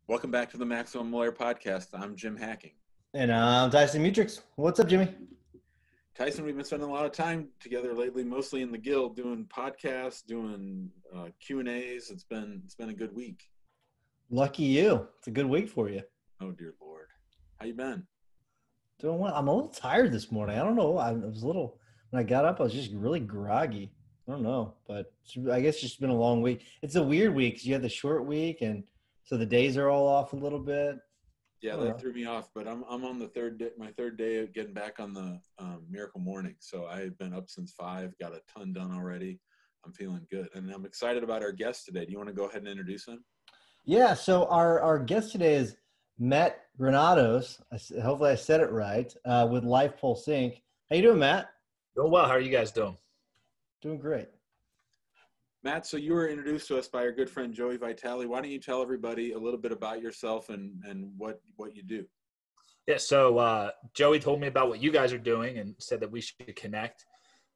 Welcome back to the Maximum Lawyer Podcast. I'm Jim Hacking. And I'm Tyson Mutrix. What's up, Jimmy? Tyson, we've been spending a lot of time together lately, mostly in the guild, doing podcasts, doing Q&As. It's been a good week. Lucky you. It's a good week for you. Oh, dear Lord. How you been? Doing well. I'm a little tired this morning. I don't know. I was a little, when I got up, I was just really groggy. I don't know, but I guess it's just been a long week. It's a weird week because you had the short week, and so the days are all off a little bit. Yeah, that threw me off, but I'm on the my third day of getting back on the Miracle Morning. So I've been up since 5, got a ton done already. I'm feeling good, and I'm excited about our guest today. Do you want to go ahead and introduce him? Yeah, so our guest today is Matt Granados. Hopefully I said it right, with Life Pulse Inc. How you doing, Matt? Doing well. How are you guys doing? Doing great. Matt, so you were introduced to us by our good friend Joey Vitale. Why don't you tell everybody a little bit about yourself and what you do? Yeah, so Joey told me about what you guys are doing and said that we should connect.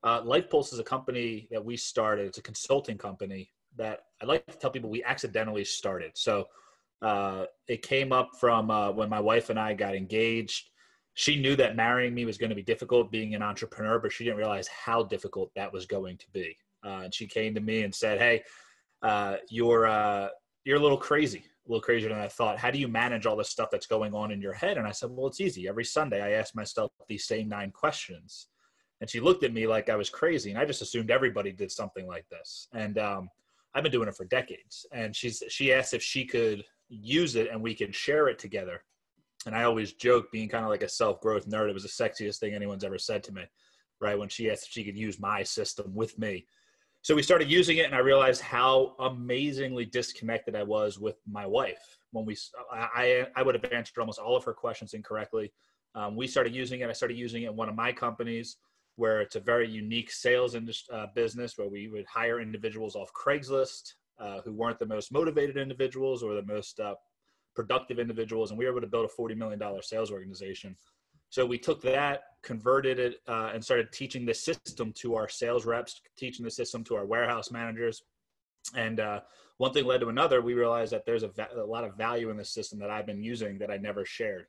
Life Pulse is a company that we started. It's a consulting company that I like to tell people we accidentally started. So it came up from when my wife and I got engaged. She knew that marrying me was going to be difficult, being an entrepreneur, but she didn't realize how difficult that was going to be. And she came to me and said, "Hey, you're a little crazy, a little crazier than I thought. How do you manage all this stuff that's going on in your head?" And I said, "Well, it's easy. Every Sunday I ask myself these same 9 questions." And she looked at me like I was crazy, and I just assumed everybody did something like this. And I've been doing it for decades. And she asked if she could use it and we could share it together. And I always joke, being kind of like a self-growth nerd, it was the sexiest thing anyone's ever said to me, right? When she asked if she could use my system with me. So we started using it, and I realized how amazingly disconnected I was with my wife. When I would have answered almost all of her questions incorrectly. We started using it. I started using it in one of my companies, where it's a very unique sales business, where we would hire individuals off Craigslist who weren't the most motivated individuals or the most productive individuals, and we were able to build a $40 million sales organization. So we took that, converted it, and started teaching the system to our sales reps, teaching the system to our warehouse managers. And one thing led to another. We realized that there's a lot of value in the system that I've been using that I never shared.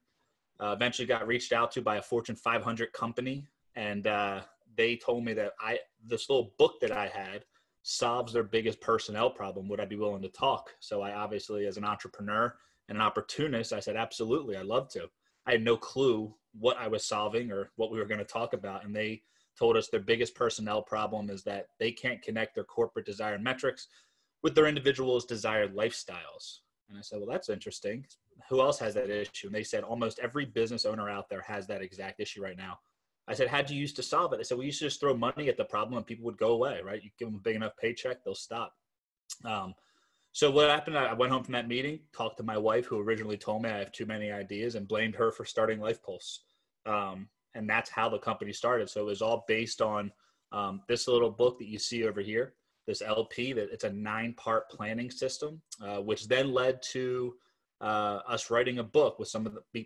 Eventually got reached out to by a Fortune 500 company, and they told me that this little book that I had solves their biggest personnel problem. Would I be willing to talk? So I obviously, as an entrepreneur and an opportunist, I said, absolutely, I'd love to. I had no clue what I was solving or what we were going to talk about. And they told us their biggest personnel problem is that they can't connect their corporate desired metrics with their individuals' desired lifestyles. And I said, well, that's interesting. Who else has that issue? And they said, almost every business owner out there has that exact issue right now. I said, how'd you used to solve it? They said, we used to just throw money at the problem and people would go away, right? You give them a big enough paycheck, they'll stop. So what happened, I went home from that meeting, talked to my wife, who originally told me I have too many ideas, and blamed her for starting Life Pulse. And that's how the company started. So it was all based on this little book that you see over here, this LP, that it's a 9-part planning system, which then led to us writing a book with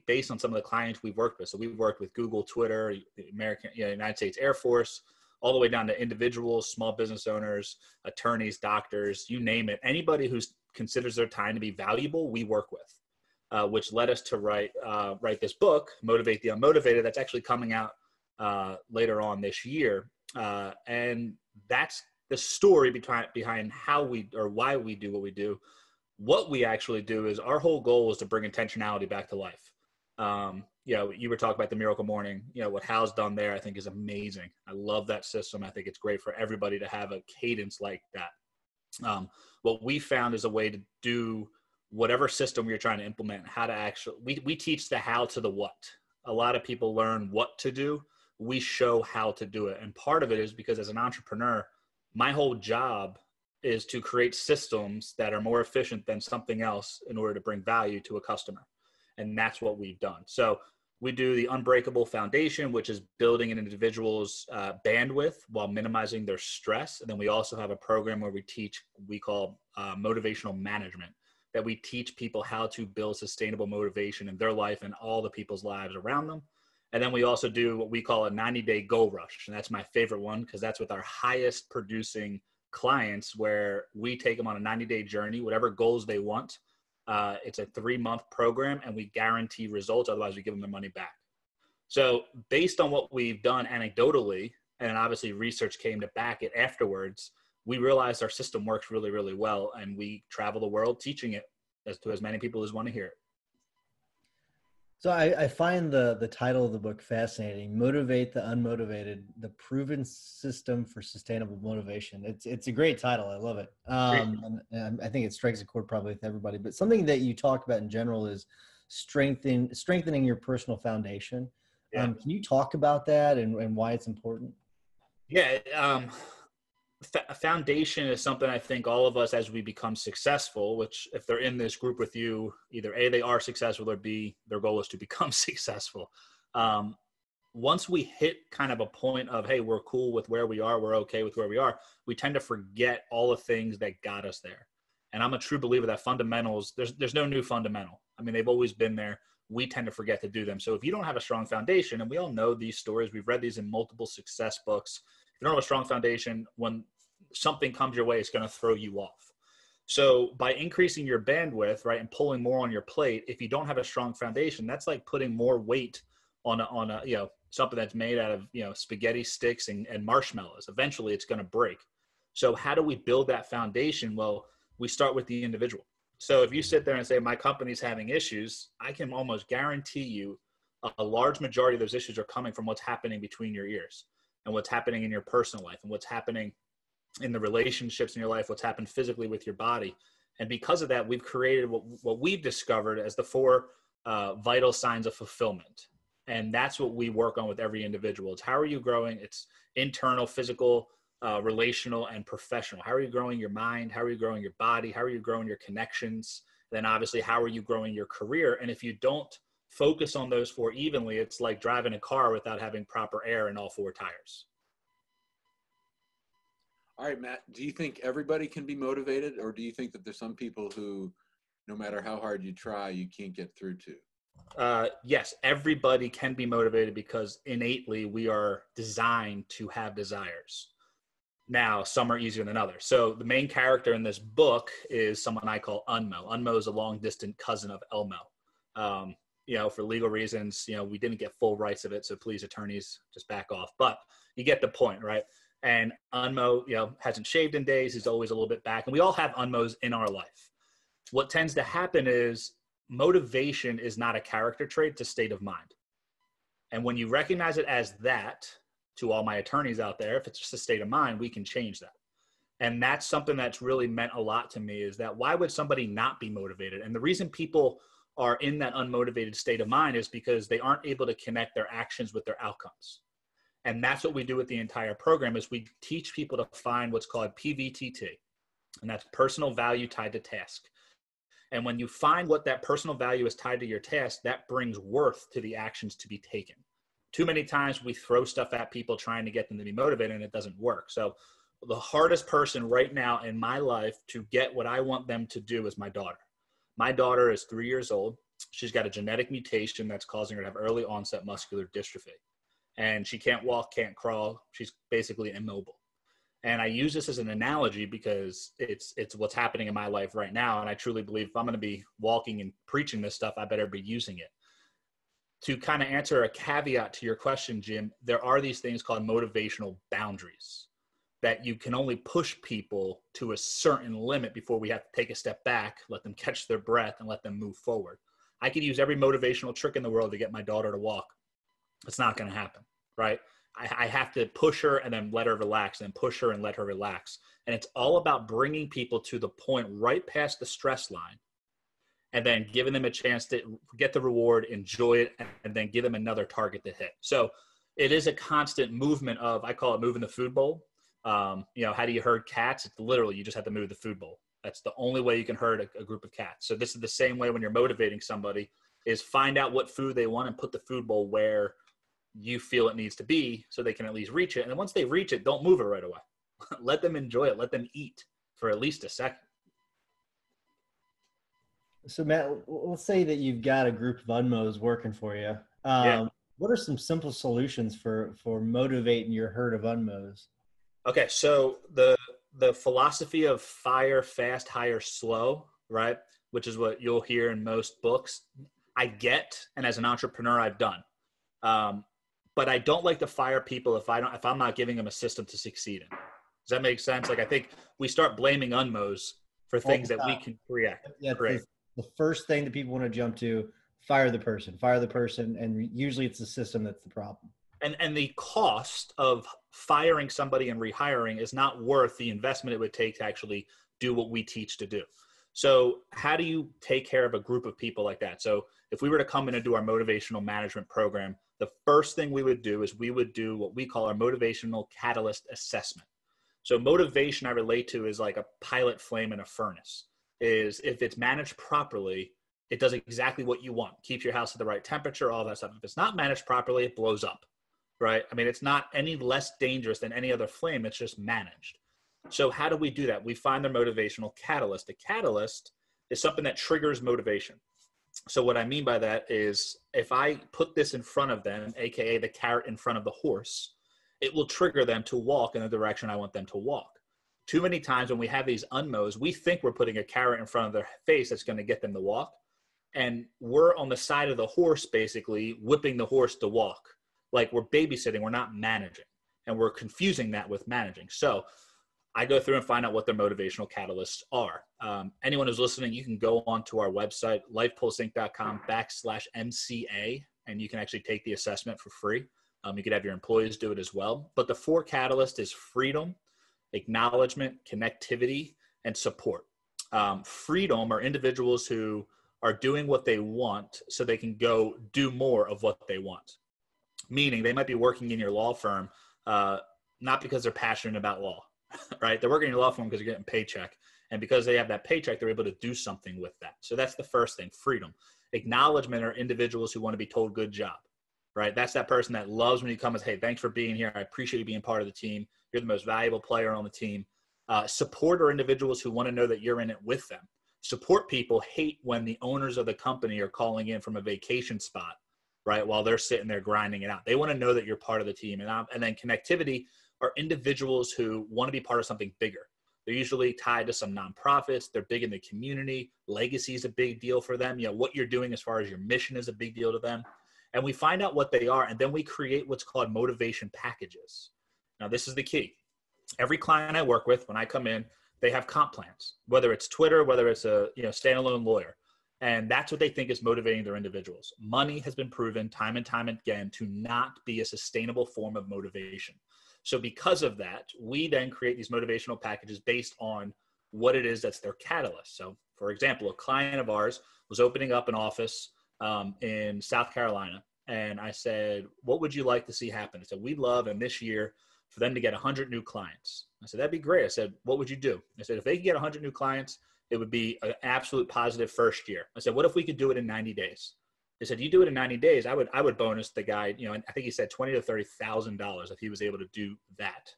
based on some of the clients we've worked with. So we've worked with Google, Twitter, the United States Air Force, all the way down to individuals, small business owners, attorneys, doctors, you name it. Anybody who considers their time to be valuable, we work with, which led us to write this book, Motivate the Unmotivated, that's actually coming out later on this year. And that's the story behind how we, or why we do what we do. What we actually do is, our whole goal is to bring intentionality back to life. You were talking about the Miracle Morning, what Hal's done there, I think is amazing. I love that system. I think it's great for everybody to have a cadence like that. What we found is a way to do whatever system you're trying to implement, how to actually, we teach the how to the what. A lot of people learn what to do. We show how to do it. And part of it is because as an entrepreneur, my whole job is to create systems that are more efficient than something else in order to bring value to a customer. And that's what we've done. So we do the unbreakable foundation, which is building an individual's bandwidth while minimizing their stress. And then we also have a program where we call motivational management, that we teach people how to build sustainable motivation in their life and all the people's lives around them. And then we also do what we call a 90-day goal rush. And that's my favorite one, because that's with our highest producing clients, where we take them on a 90-day journey, whatever goals they want. It's a 3-month program, and we guarantee results. Otherwise, we give them their money back. So based on what we've done anecdotally, and obviously research came to back it afterwards, we realized our system works really, really well, and we travel the world teaching it to as many people as want to hear it. So I find the title of the book fascinating. Motivate the Unmotivated, the Proven System for Sustainable Motivation. It's a great title. I love it. And I think it strikes a chord probably with everybody. But something that you talk about in general is strengthening your personal foundation. Yeah. Can you talk about that and why it's important? Yeah. A foundation is something I think all of us, as we become successful, which if they're in this group with you, either A, they are successful, or B, their goal is to become successful. Once we hit kind of a point of, hey, we're cool with where we are, we're okay with where we are, we tend to forget all the things that got us there. And I'm a true believer that fundamentals, there's no new fundamental. I mean, they've always been there. We tend to forget to do them. So if you don't have a strong foundation, and we all know these stories, we've read these in multiple success books. If you don't have a strong foundation, when something comes your way, it's going to throw you off. So by increasing your bandwidth, right, and pulling more on your plate, if you don't have a strong foundation, that's like putting more weight on a something that's made out of spaghetti sticks and marshmallows. Eventually, it's going to break. So how do we build that foundation? Well, we start with the individual. So if you sit there and say, my company's having issues, I can almost guarantee you a large majority of those issues are coming from what's happening between your ears and what's happening in your personal life and what's happening in the relationships in your life, what's happened physically with your body. And because of that, we've created what we've discovered as the 4 vital signs of fulfillment. And that's what we work on with every individual. It's how are you growing? It's internal, physical, relational, and professional. How are you growing your mind? How are you growing your body? How are you growing your connections? Then obviously, how are you growing your career? And if you don't focus on those 4 evenly, it's like driving a car without having proper air in all 4 tires. All right, Matt, do you think everybody can be motivated, or do you think that there's some people who, no matter how hard you try, you can't get through to? Yes, everybody can be motivated because innately we are designed to have desires. Now, some are easier than others. So the main character in this book is someone I call Unmo. Unmo is a long-distant cousin of Elmo. For legal reasons, we didn't get full rights of it, so please, attorneys, just back off. But you get the point, right? And Unmo, hasn't shaved in days. He's always a little bit back. And we all have Unmos in our life. What tends to happen is motivation is not a character trait, it's a state of mind. And when you recognize it as that, to all my attorneys out there, if it's just a state of mind, we can change that. And that's something that's really meant a lot to me, is that why would somebody not be motivated? And the reason people are in that unmotivated state of mind is because they aren't able to connect their actions with their outcomes. And that's what we do with the entire program, is we teach people to find what's called PVTT, and that's personal value tied to task. And when you find what that personal value is tied to your task, that brings worth to the actions to be taken. Too many times we throw stuff at people trying to get them to be motivated, and it doesn't work. So the hardest person right now in my life to get what I want them to do is my daughter. My daughter is 3 years old. She's got a genetic mutation that's causing her to have early onset muscular dystrophy. And she can't walk, can't crawl. She's basically immobile. And I use this as an analogy because it's what's happening in my life right now. And I truly believe if I'm going to be walking and preaching this stuff, I better be using it. To kind of answer a caveat to your question, Jim, there are these things called motivational boundaries that you can only push people to a certain limit before we have to take a step back, let them catch their breath, and let them move forward. I could use every motivational trick in the world to get my daughter to walk. It's not going to happen, right? I have to push her and then let her relax, and push her and let her relax. And it's all about bringing people to the point right past the stress line, and then giving them a chance to get the reward, enjoy it, and then give them another target to hit. So it is a constant movement of, I call it moving the food bowl. How do you herd cats? It's literally, you just have to move the food bowl. That's the only way you can herd a group of cats. So this is the same way when you're motivating somebody, is find out what food they want and put the food bowl where you feel it needs to be so they can at least reach it. And then once they reach it, don't move it right away. Let them enjoy it. Let them eat for at least a second. So Matt, let's say that you've got a group of unmos working for you. What are some simple solutions for motivating your herd of unmos? Okay, so the philosophy of fire, fast, hire, slow, right? which is what you'll hear in most books, I get, and as an entrepreneur, I've done. But I don't like to fire people if I'm not giving them a system to succeed in. Does that make sense? Like, I think we start blaming unmos for things that we can create. Yeah, the first thing that people want to jump to, fire the person, and usually it's the system that's the problem. And the cost of firing somebody and rehiring is not worth the investment it would take to actually do what we teach to do. So how do you take care of a group of people like that? So if we were to come in and do our motivational management program, the first thing we would do is we would do what we call our motivational catalyst assessment. So motivation I relate to is like a pilot flame in a furnace. Is if it's managed properly, it does exactly what you want. Keeps your house at the right temperature, all that stuff. If it's not managed properly, it blows up, right? I mean, it's not any less dangerous than any other flame. It's just managed. So how do we do that? We find the motivational catalyst. A catalyst is something that triggers motivation. So what I mean by that is if I put this in front of them, AKA the carrot in front of the horse, it will trigger them to walk in the direction I want them to walk. Too many times when we have these unmos, we think we're putting a carrot in front of their face that's going to get them to walk. And we're on the side of the horse, basically whipping the horse to walk. Like we're babysitting, we're not managing. And we're confusing that with managing. So I go through and find out what their motivational catalysts are. Anyone who's listening, you can go onto our website, lifepulseinc.com/MCA, and you can actually take the assessment for free. You could have your employees do it as well. But the 4 catalysts is freedom, acknowledgement, connectivity, and support. Freedom are individuals who are doing what they want so they can go do more of what they want. Meaning they might be working in your law firm, not because they're passionate about law, right? They're working in your law firm because they're getting a paycheck. And because they have that paycheck, they're able to do something with that. So that's the first thing, freedom. Acknowledgement are individuals who want to be told good job, right? That's that person that loves when you come and say, hey, thanks for being here. I appreciate you being part of the team. You're the most valuable player on the team. Support are individuals who want to know that you're in it with them. Support people hate when the owners of the company are calling in from a vacation spot, right, while they're sitting there grinding it out. They want to know that you're part of the team. And then connectivity are individuals who want to be part of something bigger. They're usually tied to some nonprofits. They're big in the community. Legacy is a big deal for them. You know, what you're doing as far as your mission is a big deal to them. And we find out what they are, and then we create what's called motivation packages. Now, this is the key. Every client I work with, when I come in, they have comp plans, whether it's Twitter, whether it's a standalone lawyer. And that's what they think is motivating their individuals. Money has been proven time and time again to not be a sustainable form of motivation. So because of that, we then create these motivational packages based on what it is that's their catalyst. So for example, a client of ours was opening up an office in South Carolina. And I said, what would you like to see happen? I said, we'd love in this year for them to get 100 new clients. I said, that'd be great. I said, what would you do? I said, if they could get 100 new clients, it would be an absolute positive first year. I said, what if we could do it in 90 days? They said, you do it in 90 days, I would bonus the guy, I think he said $20,000 to $30,000 if he was able to do that.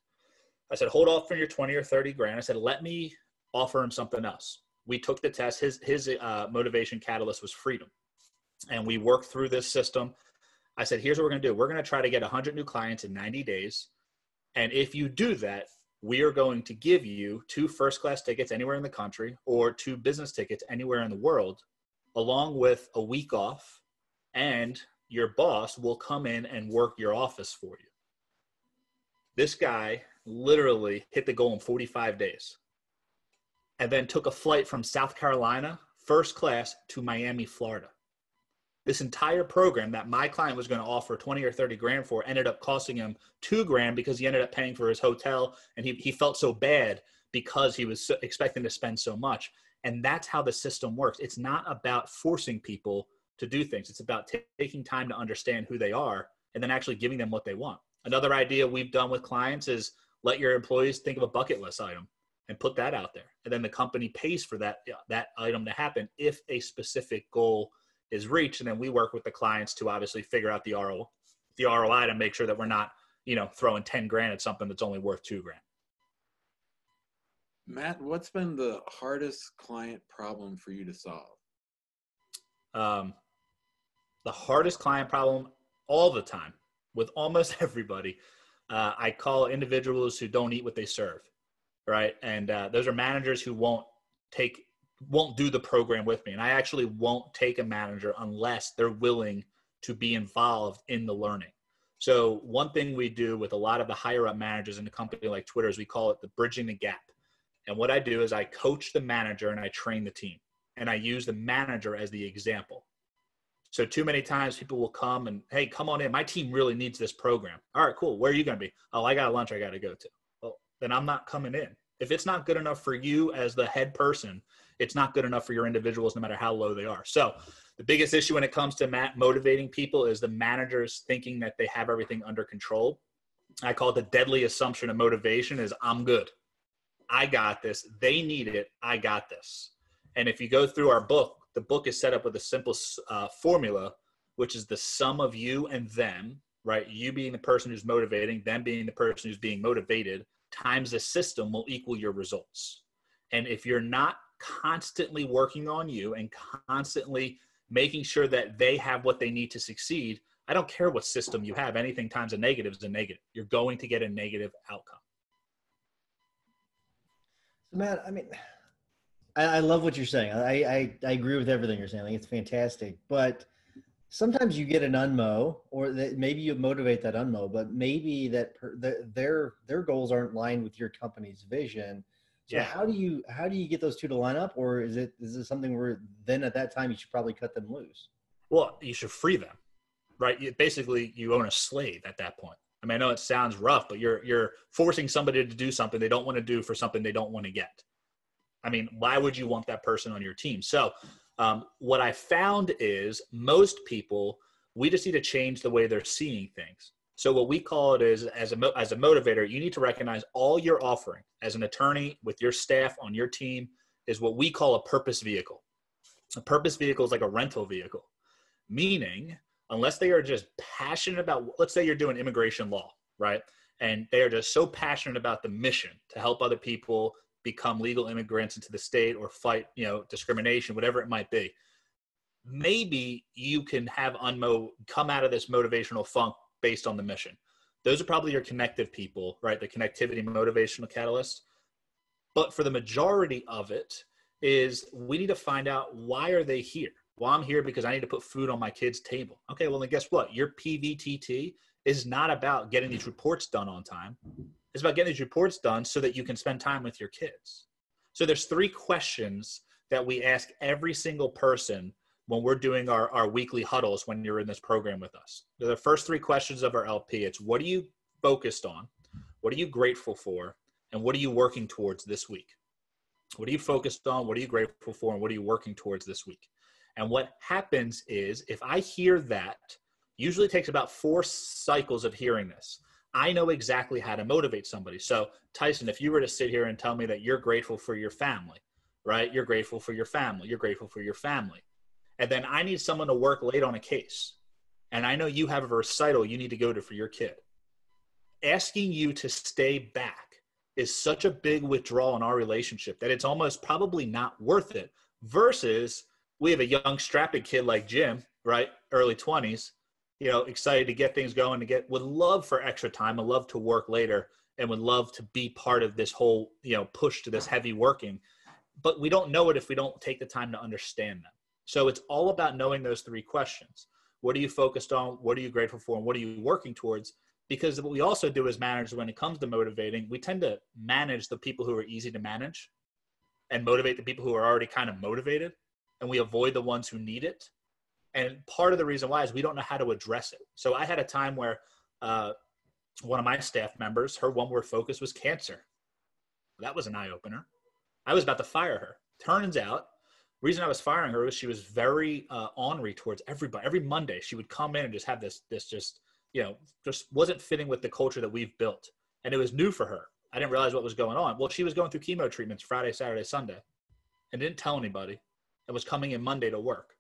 I said, hold off for your 20 or 30 grand. I said, let me offer him something else. We took the test. His motivation catalyst was freedom. And we worked through this system. I said, here's what we're going to do. We're going to try to get 100 new clients in 90 days. And if you do that, we are going to give you 2 first-class tickets anywhere in the country or 2 business tickets anywhere in the world, along with a week off. And your boss will come in and work your office for you. This guy literally hit the goal in 45 days and then took a flight from South Carolina, first class, to Miami, Florida. This entire program that my client was going to offer 20 or 30 grand for ended up costing him 2 grand because he ended up paying for his hotel. And he felt so bad because he was expecting to spend so much. And that's how the system works. It's not about forcing people to do things. It's about taking time to understand who they are and then actually giving them what they want. Another idea we've done with clients is let your employees think of a bucket list item and put that out there. And then the company pays for that item to happen if a specific goal is reached. And then we work with the clients to obviously figure out the ROI to make sure that we're not, throwing 10 grand at something that's only worth 2 grand. Matt, what's been the hardest client problem for you to solve? The hardest client problem all the time with almost everybody, I call individuals who don't eat what they serve, right? And those are managers who won't take won't do the program with me. And I actually won't take a manager unless they're willing to be involved in the learning. So one thing we do with a lot of the higher up managers in a company like Twitter is we call it the bridging the gap. And what I do is I coach the manager and I train the team. And I use the manager as the example. So too many times people will come and, hey, come on in. My team really needs this program. All right, cool. Where are you going to be? Oh, I got a lunch I got to go to. Well, then I'm not coming in. If it's not good enough for you as the head person, it's not good enough for your individuals, no matter how low they are. So the biggest issue when it comes to motivating people is the managers thinking that they have everything under control. I call it the deadly assumption of motivation is I'm good. I got this. They need it. I got this. And if you go through our book, the book is set up with a simple formula, which is the sum of you and them, right? You being the person who's motivating, them being the person who's being motivated, times the system will equal your results. And if you're not constantly working on you and constantly making sure that they have what they need to succeed, I don't care what system you have, anything times a negative is a negative. You're going to get a negative outcome. So Matt, I mean, I love what you're saying. I agree with everything you're saying. I think it's fantastic. But sometimes you get an unmo, or that maybe you motivate that unmo, but maybe that their goals aren't aligned with your company's vision. So how do you get those two to line up, or is it something where then at that time you should probably cut them loose? Well, you should free them, right? You own a slave at that point. I mean, I know it sounds rough, but you're forcing somebody to do something they don't want to do for something they don't want to get. I mean, why would you want that person on your team? So what I found is most people, we just need to change the way they're seeing things. So what we call it is, as a motivator, you need to recognize all you're offering as an attorney with your staff on your team is what we call a purpose vehicle. A purpose vehicle is like a rental vehicle, meaning unless they are just passionate about, let's say you're doing immigration law, right? And they are just so passionate about the mission to help other people become legal immigrants into the state or fight, discrimination, whatever it might be. Maybe you can have come out of this motivational funk based on the mission. Those are probably your connective people, right? The connectivity motivational catalyst. But for the majority of it is we need to find out, why are they here? Well, I'm here because I need to put food on my kid's table. Okay, well then guess what? Your PVTT is not about getting these reports done on time. It's about getting these reports done so that you can spend time with your kids. So there's 3 questions that we ask every single person when we're doing our weekly huddles when you're in this program with us. They're the first 3 questions of our LP. It's what are you focused on? What are you grateful for? And what are you working towards this week? What are you focused on? What are you grateful for? And what are you working towards this week? And what happens is, if I hear that, usually it takes about 4 cycles of hearing this, I know exactly how to motivate somebody. So Tyson, if you were to sit here and tell me that you're grateful for your family, right? You're grateful for your family. You're grateful for your family. And then I need someone to work late on a case. And I know you have a recital you need to go to for your kid. Asking you to stay back is such a big withdrawal in our relationship that it's almost probably not worth it, versus we have a young strapping kid like Jim, right? Early 20s, excited to get things going, would love for extra time, would love to work later, and would love to be part of this whole, push to this heavy working. But we don't know it if we don't take the time to understand them. So it's all about knowing those 3 questions. What are you focused on? What are you grateful for? And what are you working towards? Because what we also do as managers when it comes to motivating, we tend to manage the people who are easy to manage and motivate the people who are already kind of motivated. And we avoid the ones who need it. And part of the reason why is we don't know how to address it. So I had a time where one of my staff members, her one-word focus was cancer. That was an eye-opener. I was about to fire her. Turns out, the reason I was firing her was she was very ornery towards everybody. Every Monday, she would come in and just have this just wasn't fitting with the culture that we've built. And it was new for her. I didn't realize what was going on. Well, she was going through chemo treatments Friday, Saturday, Sunday, and didn't tell anybody, and was coming in Monday to work.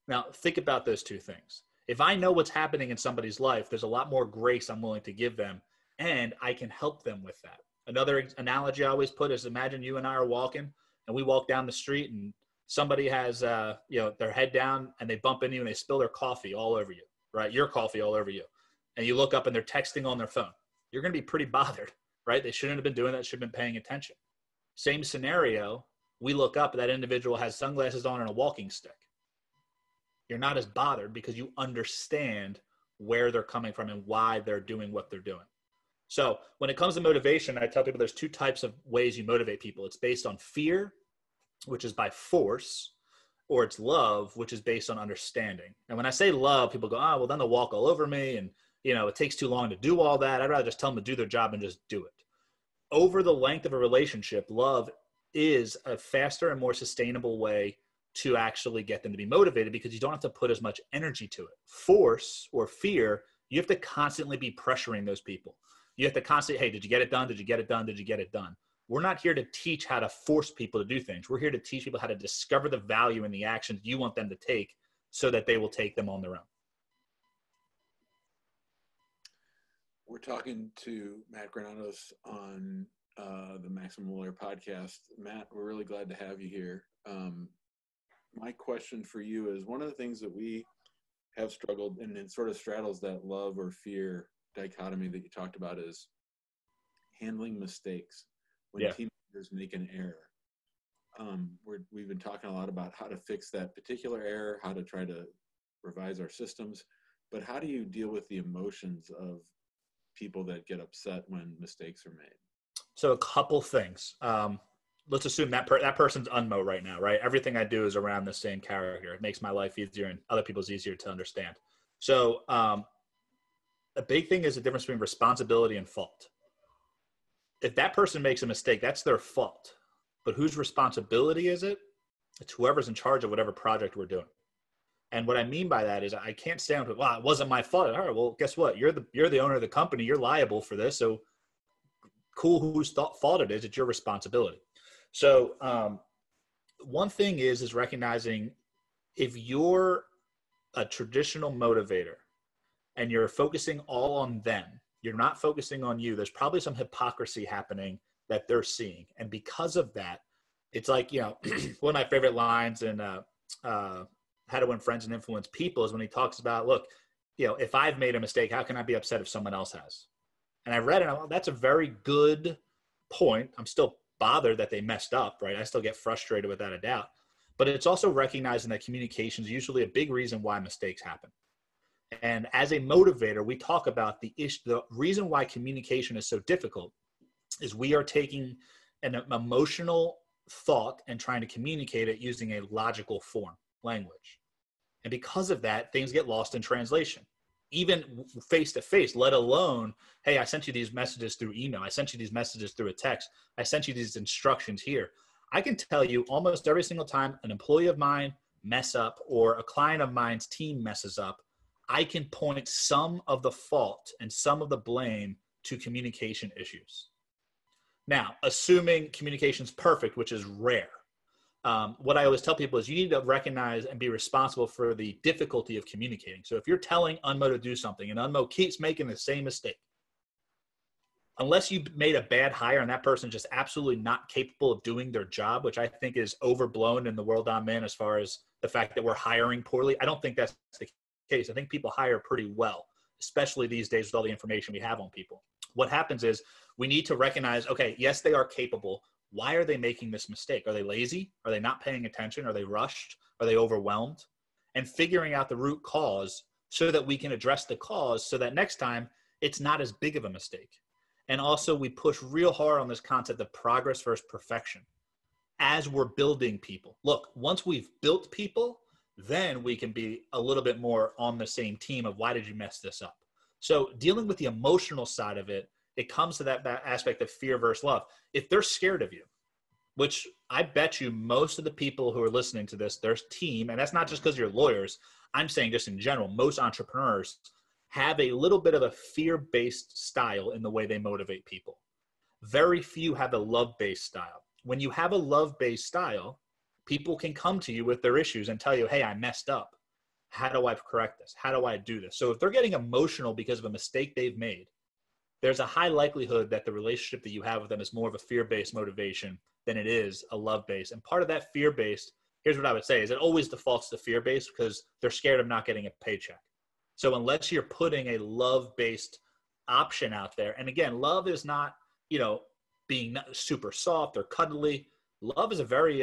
Now, think about those 2 things. If I know what's happening in somebody's life, there's a lot more grace I'm willing to give them, and I can help them with that. Another analogy I always put is, imagine you and I are walking, and we walk down the street, and somebody has their head down, and they bump into you, and they spill their coffee all over you, right? Your coffee all over you. And you look up, and they're texting on their phone. You're going to be pretty bothered, right? They shouldn't have been doing that, should have been paying attention. Same scenario We look up, that individual has sunglasses on and a walking stick. You're not as bothered because you understand where they're coming from and why they're doing what they're doing. So when it comes to motivation, I tell people there's two types of ways you motivate people. It's based on fear, which is by force, or it's love, which is based on understanding. And when I say love, people go, oh, well, then they'll walk all over me. And, you know, it takes too long to do all that. I'd rather just tell them to do their job and just do it. Over the length of a relationship, love is a faster and more sustainable way to actually get them to be motivated, because you don't have to put as much energy to it. Force or fear, you have to constantly be pressuring those people. You have to constantly, hey, did you get it done? Did you get it done? Did you get it done? We're not here to teach how to force people to do things. We're here to teach people how to discover the value in the actions you want them to take so that they will take them on their own. We're talking to Matt Granados on the Maximum Lawyer podcast. Matt, we're really glad to have you here. My question for you is, one of the things that we have struggled, and it sort of straddles that love or fear dichotomy that you talked about, is handling mistakes when team members make an error. We've been talking a lot about how to fix that particular error, how to try to revise our systems, but how do you deal with the emotions of people that get upset when mistakes are made? So a couple things. Let's assume that person's unmo right now, right? Everything I do is around the same character. It makes my life easier and other people's easier to understand. So a big thing is the difference between responsibility and fault. If that person makes a mistake, that's their fault. But whose responsibility is it? It's whoever's in charge of whatever project we're doing. And what I mean by that is I can't stand with, well, it wasn't my fault. All right, well, guess what? You're the owner of the company. You're liable for this. So cool whose fault it is. It's your responsibility. So one thing is recognizing if you're a traditional motivator and you're focusing all on them, you're not focusing on you, there's probably some hypocrisy happening that they're seeing. And because of that, it's like, you know, one of my favorite lines in How to Win Friends and Influence People is when he talks about, look, you know, if I've made a mistake, how can I be upset if someone else has? And I read it, and that's a very good point. I'm still bothered that they messed up, right? I still get frustrated without a doubt. But it's also recognizing that communication is usually a big reason why mistakes happen. And as a motivator, we talk about the reason why communication is so difficult is we are taking an emotional thought and trying to communicate it using a logical form, language. And because of that, things get lost in translation, even face to face, let alone, hey, I sent you these messages through email. I sent you these messages through a text. I sent you these instructions here. I can tell you almost every single time an employee of mine mess up or a client of mine's team messes up, I can point some of the fault and some of the blame to communication issues. Now, assuming communication's perfect, which is rare, what I always tell people is you need to recognize and be responsible for the difficulty of communicating. So if you're telling Unmo to do something and Unmo keeps making the same mistake, unless you made a bad hire and that person just absolutely not capable of doing their job, which I think is overblown in the world I'm in as far as the fact that we're hiring poorly, I don't think that's the case. I think people hire pretty well, especially these days with all the information we have on people. What happens is we need to recognize, okay, yes, they are capable. Why are they making this mistake? Are they lazy? Are they not paying attention? Are they rushed? Are they overwhelmed? And figuring out the root cause so that we can address the cause so that next time it's not as big of a mistake. And also we push real hard on this concept of progress versus perfection as we're building people. Look, once we've built people, then we can be a little bit more on the same team of why did you mess this up? So dealing with the emotional side of it, it comes to that aspect of fear versus love. If they're scared of you, which I bet you most of the people who are listening to this, their team, and that's not just because you're lawyers, I'm saying just in general, most entrepreneurs have a little bit of a fear-based style in the way they motivate people. Very few have a love-based style. When you have a love-based style, people can come to you with their issues and tell you, hey, I messed up. How do I correct this? How do I do this? So if they're getting emotional because of a mistake they've made, there's a high likelihood that the relationship that you have with them is more of a fear-based motivation than it is a love-based. And part of that fear-based, here's what I would say, is it always defaults to fear-based because they're scared of not getting a paycheck. So unless you're putting a love-based option out there, and again, love is not, being super soft or cuddly. love is a very,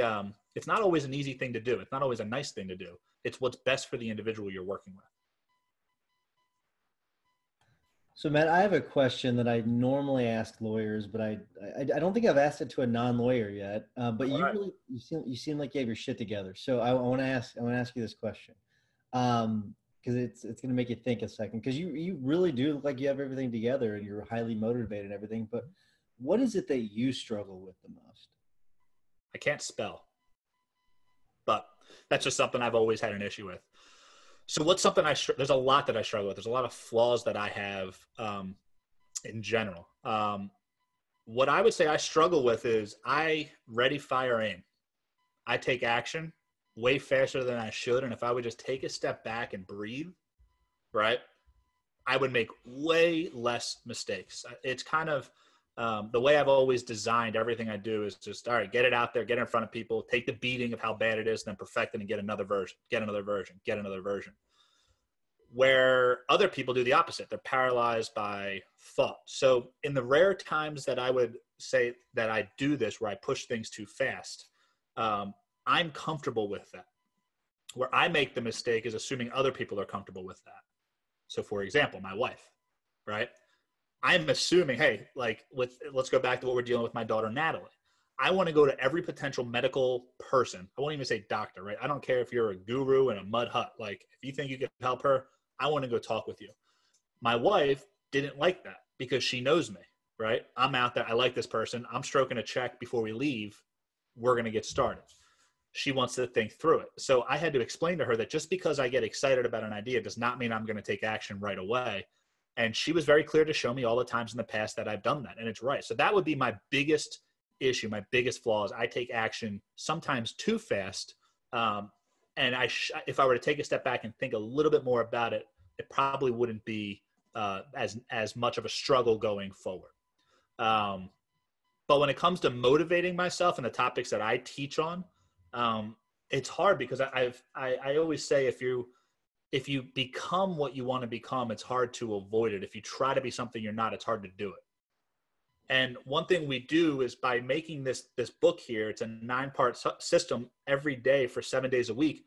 it's not always an easy thing to do. It's not always a nice thing to do. It's what's best for the individual you're working with. So, Matt, I have a question that I normally ask lawyers, but I don't think I've asked it to a non-lawyer yet. But you All right. really you seem like you have your shit together. So I want to ask you this question, because it's going to make you think a second. Because you really do look like you have everything together and you're highly motivated and everything. But what is it that you struggle with the most? I can't spell, but that's just something I've always had an issue with. So what's something there's a lot that I struggle with. There's a lot of flaws that I have in general. What I would say I struggle with is I ready, fire, aim. I take action way faster than I should. And if I would just take a step back and breathe, right, I would make way less mistakes. It's kind of the way I've always designed everything I do is just, all right, get it out there, get it in front of people, take the beating of how bad it is, then perfect it and get another version, get another version, get another version. Where other people do the opposite. They're paralyzed by thought. So in the rare times that I would say that I do this, where I push things too fast, I'm comfortable with that. Where I make the mistake is assuming other people are comfortable with that. So for example, my wife, right? I'm assuming, hey, let's go back to what we're dealing with my daughter, Natalie. I want to go to every potential medical person. I won't even say doctor, right? I don't care if you're a guru in a mud hut. Like, if you think you can help her, I want to go talk with you. My wife didn't like that because she knows me, right? I'm out there. I like this person. I'm stroking a check before we leave. We're going to get started. She wants to think through it. So I had to explain to her that just because I get excited about an idea does not mean I'm going to take action right away. And she was very clear to show me all the times in the past that I've done that. And it's right. So that would be my biggest issue. My biggest flaw is I take action sometimes too fast. And if I were to take a step back and think a little bit more about it, it probably wouldn't be as much of a struggle going forward. But when it comes to motivating myself and the topics that I teach on, it's hard because I always say if you become what you want to become, it's hard to avoid it. If you try to be something you're not, it's hard to do it. And one thing we do is by making this book here, it's a 9-part system every day for 7 days a week.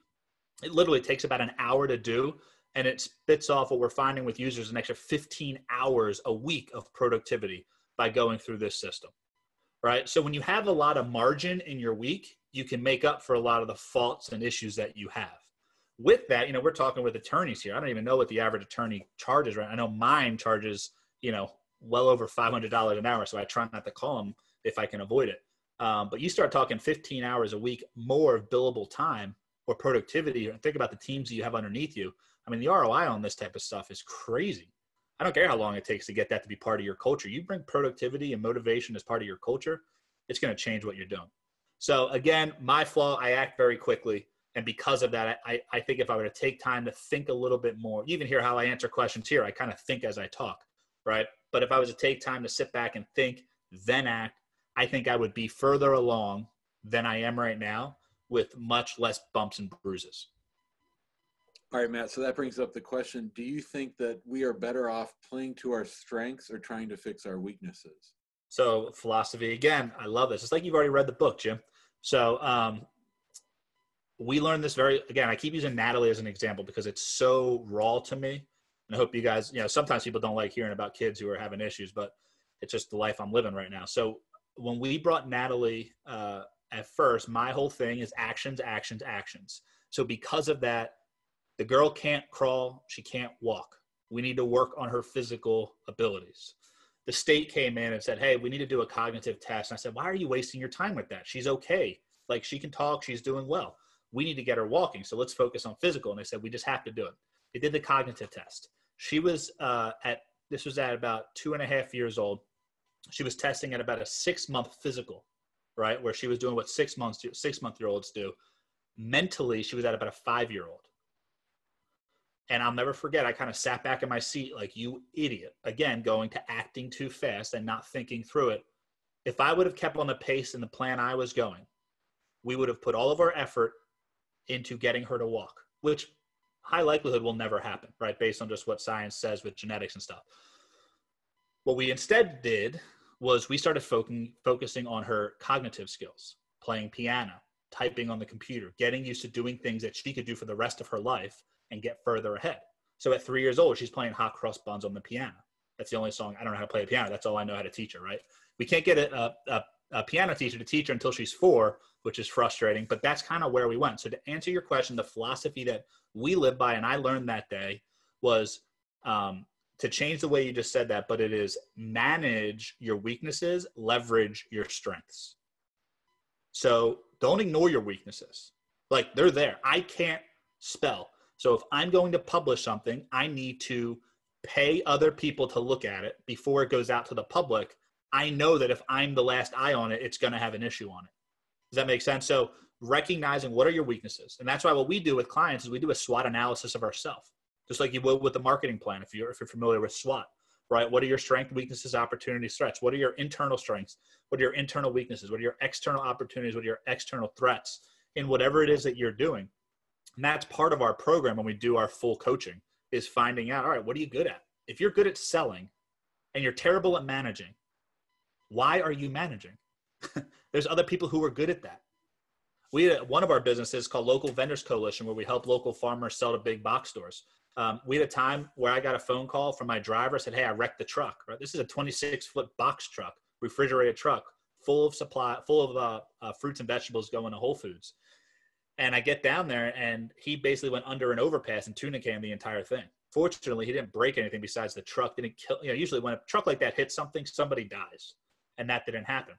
It literally takes about an hour to do, and it spits off what we're finding with users an extra 15 hours a week of productivity by going through this system, right? So when you have a lot of margin in your week, you can make up for a lot of the faults and issues that you have. With that, we're talking with attorneys here. I don't even know what the average attorney charges, right? I know mine charges, well over $500 an hour. So I try not to call them if I can avoid it. But you start talking 15 hours a week more of billable time or productivity, and think about the teams that you have underneath you. I mean, the ROI on this type of stuff is crazy. I don't care how long it takes to get that to be part of your culture. You bring productivity and motivation as part of your culture, it's going to change what you're doing. So again, my flaw, I act very quickly. And because of that, I think if I were to take time to think a little bit more, you even hear how I answer questions here, I kind of think as I talk, right? But if I was to take time to sit back and think, then act, I think I would be further along than I am right now with much less bumps and bruises. All right, Matt, so that brings up the question, do you think that we are better off playing to our strengths or trying to fix our weaknesses? So philosophy, again, I love this. It's like you've already read the book, Jim. So we learned this again, I keep using Natalie as an example because it's so raw to me. And I hope you guys, sometimes people don't like hearing about kids who are having issues, but it's just the life I'm living right now. So when we brought Natalie at first, my whole thing is actions, actions, actions. So because of that, the girl can't crawl, she can't walk. We need to work on her physical abilities. The state came in and said, hey, we need to do a cognitive test. And I said, why are you wasting your time with that? She's okay. Like, she can talk, she's doing well. We need to get her walking. So let's focus on physical. And they said, we just have to do it. They did the cognitive test. She was this was at about 2.5 years old. She was testing at about a 6-month physical, right? Where she was doing what 6-month-year-olds do. Mentally, she was at about a 5-year-old. And I'll never forget, I kind of sat back in my seat like, you idiot. Again, going to acting too fast and not thinking through it. If I would have kept on the pace and the plan I was going, we would have put all of our effort into getting her to walk, which high likelihood will never happen, right? Based on just what science says with genetics and stuff. What we instead did was we started focusing on her cognitive skills. playing piano, typing on the computer, getting used to doing things that she could do for the rest of her life and get further ahead. So at 3 years old, she's playing Hot Cross Buns on the piano. That's the only song. I don't know how to play the piano. That's all I know how to teach her, right? We can't get a piano teacher to teach her until she's 4, which is frustrating, but that's kind of where we went. So to answer your question, the philosophy that we live by, and I learned that day, was to change the way you just said that, but it is manage your weaknesses, leverage your strengths. So don't ignore your weaknesses. Like, they're there. I can't spell. So if I'm going to publish something, I need to pay other people to look at it before it goes out to the public. I know that if I'm the last eye on it, it's going to have an issue on it. Does that make sense? So recognizing what are your weaknesses. And that's why what we do with clients is we do a SWOT analysis of ourselves, just like you would with the marketing plan. If you're familiar with SWOT, right? What are your strengths, weaknesses, opportunities, threats? What are your internal strengths? What are your internal weaknesses? What are your external opportunities? What are your external threats in whatever it is that you're doing? And that's part of our program when we do our full coaching, is finding out, all right, what are you good at? If you're good at selling and you're terrible at managing, why are you managing? There's other people who are good at that. We had one of our businesses called Local Vendors Coalition, where we help local farmers sell to big box stores. We had a time where I got a phone call from my driver, said, hey, I wrecked the truck. Right? This is a 26-foot box truck, refrigerated truck, full of fruits and vegetables going to Whole Foods. And I get down there, and he basically went under an overpass and tuna canned the entire thing. Fortunately, he didn't break anything besides the truck. Didn't kill. Usually when a truck like that hits something, somebody dies, and that didn't happen.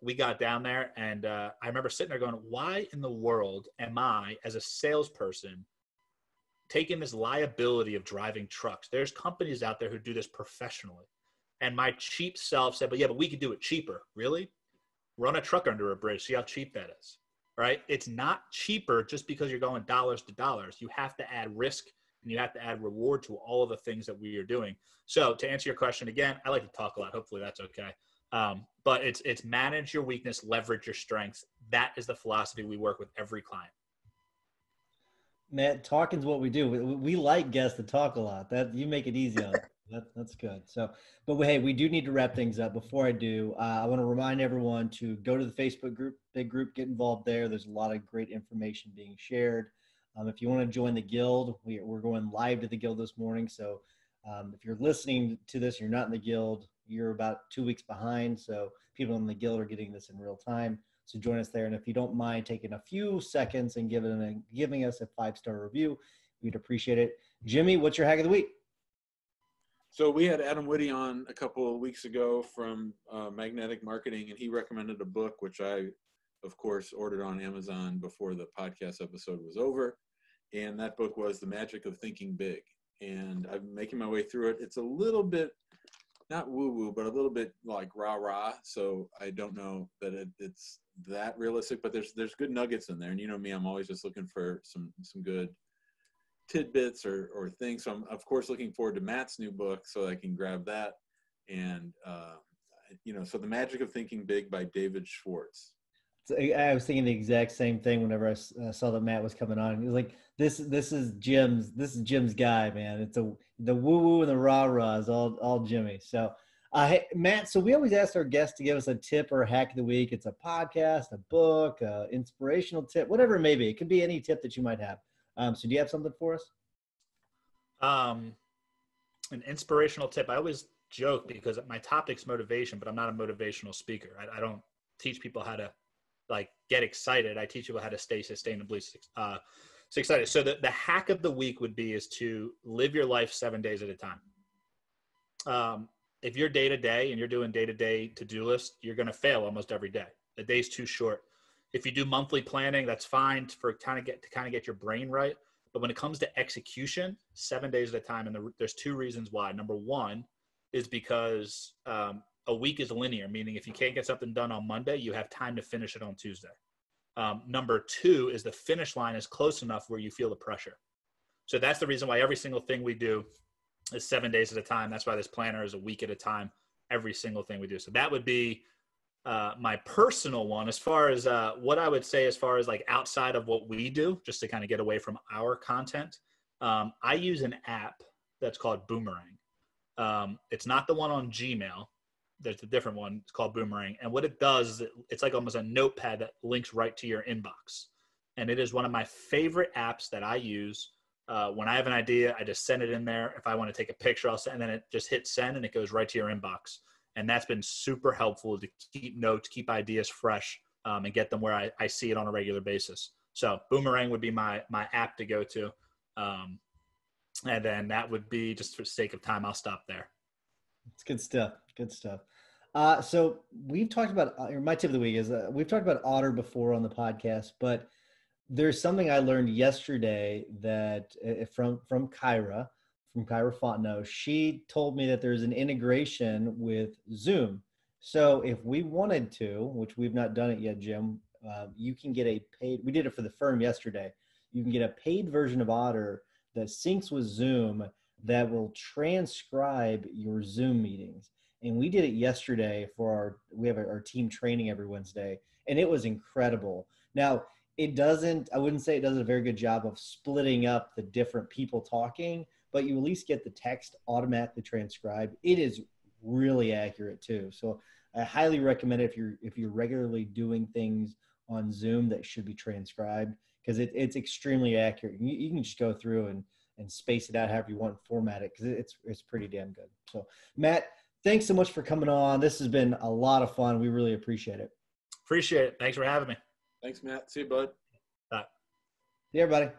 We got down there, and I remember sitting there going, why in the world am I, as a salesperson, taking this liability of driving trucks? There's companies out there who do this professionally. And my cheap self said, but we could do it cheaper. Really? Run a truck under a bridge. See how cheap that is, right? It's not cheaper just because you're going dollars to dollars. You have to add risk, and you have to add reward to all of the things that we are doing. So to answer your question again, I like to talk a lot. Hopefully that's okay. But it's manage your weakness, leverage your strengths. That is the philosophy we work with every client. Matt, talking's what we do. We like guests to talk a lot. That you make it easy on us. That's good. So, but hey, we do need to wrap things up. Before I do, I want to remind everyone to go to the Facebook group, big group, get involved there. There's a lot of great information being shared. If you want to join the guild, we're going live to the guild this morning. So if you're listening to this, you're not in the guild, you're about 2 weeks behind. So people in the guild are getting this in real time. So join us there. And if you don't mind taking a few seconds and giving us a 5-star review, we'd appreciate it. Jimmy, what's your hack of the week? So we had Adam Whitty on a couple of weeks ago from Magnetic Marketing, and he recommended a book, which I, of course, ordered on Amazon before the podcast episode was over. And that book was The Magic of Thinking Big. And I'm making my way through it. It's a little bit, not woo-woo, but a little bit like rah-rah. So I don't know that it's that realistic, but there's good nuggets in there. And you know me, I'm always just looking for some good tidbits or things. So I'm, of course, looking forward to Matt's new book so I can grab that. And, so The Magic of Thinking Big by David Schwartz. I was thinking the exact same thing whenever I saw that Matt was coming on. He was like, "This is Jim's guy, man. It's the woo woo and the rah rah is all Jimmy." So, hey, Matt. So we always ask our guests to give us a tip or a hack of the week. It's a podcast, a book, inspirational tip, whatever it may be. It could be any tip that you might have. So do you have something for us? An inspirational tip. I always joke because my topic's motivation, but I'm not a motivational speaker. I don't teach people how to get excited. I teach people how to stay sustainably excited. So the hack of the week is to live your life 7 days at a time. If you're day to day and you're doing day-to-day to-do list, you're going to fail almost every day. The day's too short. If you do monthly planning, that's fine to kind of get your brain right. But when it comes to execution, 7 days at a time, and there's 2 reasons why. Number one is because a week is linear, meaning if you can't get something done on Monday, you have time to finish it on Tuesday. Number 2 is the finish line is close enough where you feel the pressure. So that's the reason why every single thing we do is 7 days at a time. That's why this planner is a week at a time, every single thing we do. So that would be my personal one. As far as what I would say, as far as outside of what we do, just to kind of get away from our content, I use an app that's called Boomerang. It's not the one on Gmail. there's a different one. It's called Boomerang. And what it does is it's like almost a notepad that links right to your inbox. And it is one of my favorite apps that I use. When I have an idea, I just send it in there. If I want to take a picture, I'll send, and then it just hits send and it goes right to your inbox. And that's been super helpful to keep notes, keep ideas fresh, and get them where I see it on a regular basis. So Boomerang would be my app to go to. And then that would be, just for the sake of time, I'll stop there. It's good stuff. Good stuff. So we've talked about, my tip of the week is we've talked about Otter before on the podcast, but there's something I learned yesterday that from Kyra Fontenot. She told me that there's an integration with Zoom. So if we wanted to, which we've not done it yet, Jim, you can get a paid, we did it for the firm yesterday. You can get a paid version of Otter that syncs with Zoom that will transcribe your Zoom meetings. And we did it yesterday for we have our team training every Wednesday, and it was incredible. Now, I wouldn't say it does a very good job of splitting up the different people talking, but you at least get the text automatically transcribed. It is really accurate too. So I highly recommend it if you're regularly doing things on Zoom that should be transcribed, because it's extremely accurate. You can just go through and space it out however you want and format it, because it's pretty damn good. So Matt, thanks so much for coming on. This has been a lot of fun. We really appreciate it. Appreciate it. Thanks for having me. Thanks, Matt. See you, bud. Bye. See you, everybody.